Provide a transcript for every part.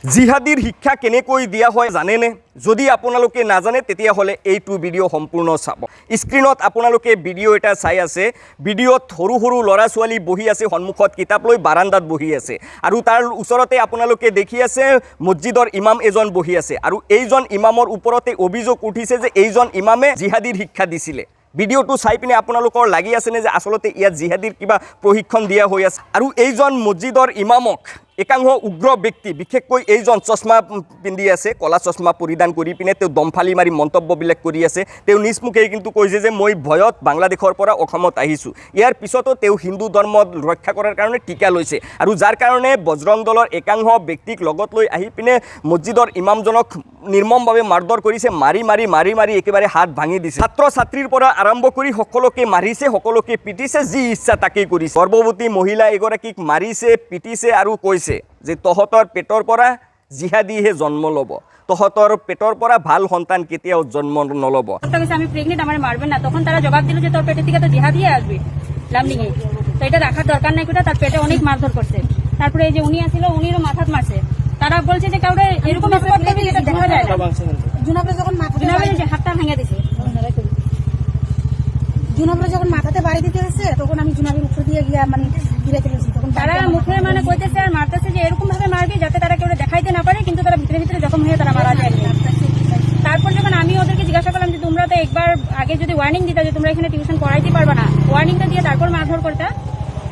জিহাদিৰ শিক্ষা কেনেকৈ দিয়া হয় জানেনে? যদি আপোনালোকে নাজানে তেতিয়াহ'লে এইটো ভিডিঅ' সম্পূৰ্ণ চাব। স্ক্ৰীনত আপোনালোকে ভিডিঅ' এটা চাই আছে। ভিডিঅ'ত সৰু সৰু ল'ৰা ছোৱালী বহি আছে, সন্মুখত কিতাপ লৈ বাৰান্দাত বহি আছে, আৰু তাৰ ওচৰতে আপোনালোকে দেখি আছে মছজিদৰ ইমাম এজন বহি আছে, আৰু এইজন ইমামৰ ওপৰতে অভিযোগ উঠিছে যে এইজন ইমামে জিহাদিৰ শিক্ষা দিছিলে। ভিডিঅ'টো চাই পিনে আপোনালোকৰ লাগি আছেনে যে আচলতে ইয়াত জিহাদিৰ কিবা প্ৰশিক্ষণ দিয়া হৈ আছে? আৰু এইজন মছজিদৰ ইমামক একাংশ উগ্ৰ ব্যক্তি, বিশেষকৈ এইজন চশমা পিন্ধি আছে, কলা চশমা পৰিধান কৰি পিনে তেওঁ দমফালি মাৰি মন্তব্যবিলাক কৰি আছে। তেওঁ নিজ মুখেই কিন্তু কৈছে যে মই ভয়ত বাংলাদেশৰ পৰা অসমত আহিছোঁ। ইয়াৰ পিছতো তেওঁ হিন্দু ধৰ্ম ৰক্ষা কৰাৰ কাৰণে টিকা লৈছে, আৰু যাৰ কাৰণে বজৰং দলৰ একাংশ ব্যক্তিক লগত লৈ আহি পিনে মছজিদৰ ইমামজনক নিৰ্মমভাৱে মাৰধৰ কৰিছে। মাৰি মাৰি মাৰি মাৰি একেবাৰে হাত ভাঙি দিছে। ছাত্ৰ ছাত্ৰীৰ পৰা আৰম্ভ কৰি সকলোকে মাৰিছে, সকলোকে পিটিছে, যি ইচ্ছা তাকেই কৰিছে। গৰ্ভৱতী মহিলা এগৰাকীক মাৰিছে, পিটিছে আৰু কৈছে যে তহঁতৰ পেটৰ পৰা জিহাদিহে জন্ম ল'ব, তহঁতৰ পেটৰ পৰা ভাল সন্তান কেতিয়াও জন্ম নল'ব। আমি প্রেগনেন্ট, আমার মারবেন না। তখন তারা জবাব দিল যে তোর পেটের থেকে তো জিহাদি আসবে লামডিংয়ে, তো এটা রাখার দরকার নাই, তার পেটে অনেক মারধর করছে। তারপরে এই যে উনি আসছিল, উনিরও মাথাত মারছে। তারা বলছে যে কাউরে এরকম দেখা যায় না। জুনাবরে যখন হাতটা ভেঙে দিছে, জুনাবরে যখন মাথাতে বাড়ি দিতে হচ্ছে, তখন আমি জুনাবের উপর দিয়ে গিয়া মানে ঘিরে চলেছি। তখন তারা মুখে মানে কইতেছে আর মারতেছে যে এরকম ভাবে মারবি যাতে তারা কেউ দেখাইতে না পারে, কিন্তু তারা ভিতরে ভিতরে জখম হয়ে তারা মারা যায়। তারপর যখন আমি ওদেরকে জিজ্ঞাসা করলাম যে তোমরা তো একবার আগে যদি ওয়ার্নিং দিতা যে তোমরা এখানে টিউশন পড়াইতে পারবে না, ওয়ার্নিংটা দিয়ে তারপর মারধর করতে,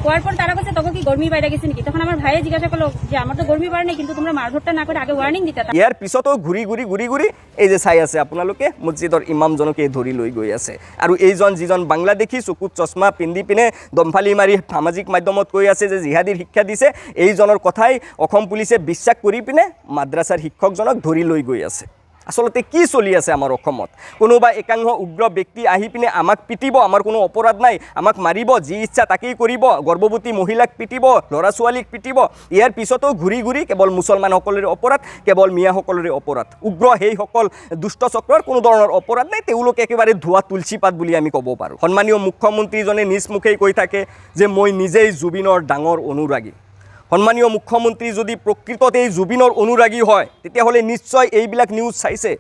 হওয়ার পর তারা বলছে তখন কি গরমি বাইরে গেছে নাকি? তখন আমার ভাইয়ে জিজ্ঞাসা করলো যে আমার তো গরমি বাড়ে নেই, কিন্তু তোমরা মারধরটা না করে আগে ওয়ার্নিং দিতা। ইয়াৰ পিছতো ঘূৰি ঘূৰি এই যে চাই আছে আপোনালোকে মছজিদৰ ইমামজনকে ধৰি লৈ গৈ আছে, আৰু এইজন যিজন বাংলাদেশী চকুত চশমা পিন্ধি পিনে দমফালি মাৰি সামাজিক মাধ্যমত কৈ আছে যে জিহাদিৰ শিক্ষা দিছে, এইজনৰ কথাই অসম পুলিচে বিশ্বাস কৰি পিনে মাদ্ৰাছাৰ শিক্ষকজনক ধৰি লৈ গৈ আছে। আচলতে কি চলি আছে আমাৰ অসমত? কোনোবা একাংশ উগ্ৰ ব্যক্তি আহি পিনে আমাক পিটিব, আমাৰ কোনো অপৰাধ নাই, আমাক মাৰিব, যি ইচ্ছা তাকেই কৰিব, গৰ্ভৱতী মহিলাক পিটিব, ল'ৰা ছোৱালীক পিটিব। ইয়াৰ পিছতো ঘূৰি ঘূৰি কেৱল মুছলমানসকলৰে অপৰাধ, কেৱল মিয়াসকলৰে অপৰাধ। উগ্ৰ সেইসকল দুষ্ট চক্ৰৰ কোনো ধৰণৰ অপৰাধ নাই, তেওঁলোকে একেবাৰে ধোৱা তুলসী পাত বুলি আমি ক'ব পাৰোঁ। সন্মানীয় মুখ্যমন্ত্ৰীজনে নিজ মুখেই কৈ থাকে যে মই নিজেই জুবিনৰ ডাঙৰ অনুৰাগী। সন্মানীয় মুখ্যমন্ত্ৰী যদি প্ৰকৃততে এই জুবিনৰ অনুৰাগী হয় তেতিয়াহ'লে নিশ্চয় এইবিলাক নিউজ চাইছে,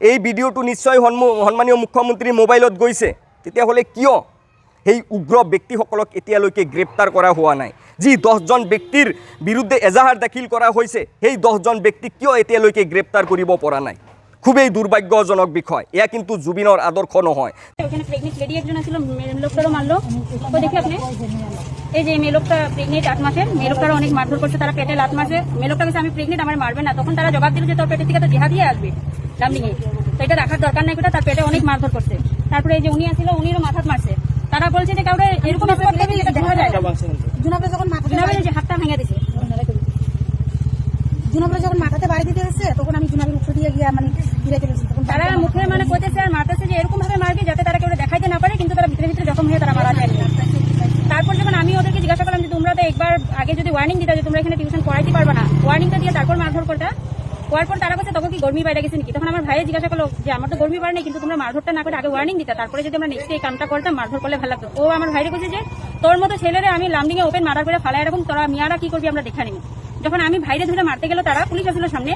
এই ভিডিঅ'টো নিশ্চয় সন্মানীয় মুখ্যমন্ত্ৰীৰ মোবাইলত গৈছে। তেতিয়াহ'লে কিয় সেই উগ্ৰ ব্যক্তিসকলক এতিয়ালৈকে গ্ৰেপ্তাৰ কৰা হোৱা নাই? যি 10জন ব্যক্তিৰ বিৰুদ্ধে এজাহাৰ দাখিল কৰা হৈছে, সেই 10জন ব্যক্তিক কিয় এতিয়ালৈকে গ্ৰেপ্তাৰ কৰিব পৰা নাই? খুবেই দুৰ্ভাগ্যজনক বিষয়। এয়া কিন্তু জুবিনৰ আদৰ্শ নহয়। ওখানে প্রেগনেন্ট লেডি একজন আছিল, লোকটারও মারলো। তো দেখি আপনি এই যে মেয়ে লোকটা প্রেগনেন্ট 8 মাসের, মেয়ে লোকটারও অনেক মারধর করছে, তারা পেটে লাত মারছে। মেয়ে লোকটা বলছে আমি প্রেগনেন্ট, আমার মারবেন না। তখন তারা জবাব দিল যে তোর পেটের থেকে তো জিহাদি আসবে লামডিংয়ে, তো এটা রাখার দরকার নাই, তার পেটে অনেক মারধর করছে। তারপরে এই যে উনি আসছিল, উনিরও মাথাত মারছে। তারা বলছে যে কাউরে এরকম দেখা যায় না। জুনাবরে যখন হাতটা ভেঙে দিছে, জুনাবরে যখন মাথাতে বাড়ি দিতে হচ্ছে, তখন আমি জুনাবের উপর দিয়ে গিয়া মানে ঘিরে চলেছি। তখন তারা মুখে মানে কইতেছে আর মারতেছে যে এরকম ভাবে মারবি যাতে তারা কেউ দেখাইতে না পারে, কিন্তু তারা ভিতরে ভিতরে জখম হয়ে তারা মারা যায়। তারপর যখন আমি ওদেরকে জিজ্ঞাসা করলাম যে তোমরা তো একবার আগে যদি ওয়ার্নিং দিতা যে তোমরা এখানে টিউশন পড়াইতে পারবে না, ওয়ার্নিংটা দিয়ে তারপর মারধর করতে, হওয়ার পর তারা বলছে তখন কি গরমি বাইরে গেছে নাকি? তখন আমার ভাইয়ে জিজ্ঞাসা করলো যে আমার তো গরমি বাড়ে নেই, কিন্তু তোমরা মারধরটা না করে আগে ওয়ার্নিং দিতা, তারপরে যদি আমরা নেক্সট এই কামটা করতাম, মারধর করলে ভালো লাগতো। ও আমার ভাইরে বলছে যে তোর মতো ছেলেরে আমি লামডিংয়ে ওপেন মারার করে ফালাই এরকম, তোরা মিয়ারা কি করবি আমরা দেখা নিবি। যখন আমি ভাইরে ধরে মারতে গেল, তারা পুলিশ আসছিল সামনে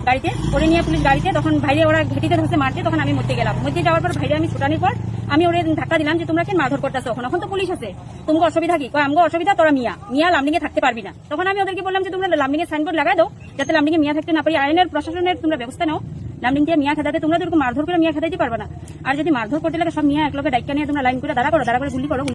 গাড়িতে করে নিয়ে, পুলিশ গাড়িতে, তখন ভাইরে ওরা ঘেটিতে ধরছে মারতে। তখন আমি মধ্যে গেলাম, মধ্যে যাওয়ার পর ভাইরে আমি ছুটানির পর আমি ওরে ধাক্কা দিলাম যে তোমরা কেন মারধর করতেছো, এখন তো পুলিশ আছে, তোমাকে অসুবিধা কি? আমগো অসুবিধা, তোরা মিয়া লামডিংয়ে থাকতে পারবি না। তখন আমি ওদেরকে বললাম যে তোমরা লামডিংয়ে সাইনবোর্ড লাগাই দাও যাতে লামডিংয়ে মিয়া থাকতে না পারি, আইনের প্রশাসনের তোমরা ব্যবস্থা নাও, লামডিং দিয়ে মিয়া খেদাতে, তোমরা তো এরকম মারধর করে মিয়া খেদাইতে পারবে না। আর যদি মারধর করতে লাগে সব মিয়া একলগে ডাইকা নিয়ে তোমরা লাইন করে দাঁড়া করে গুলি করো।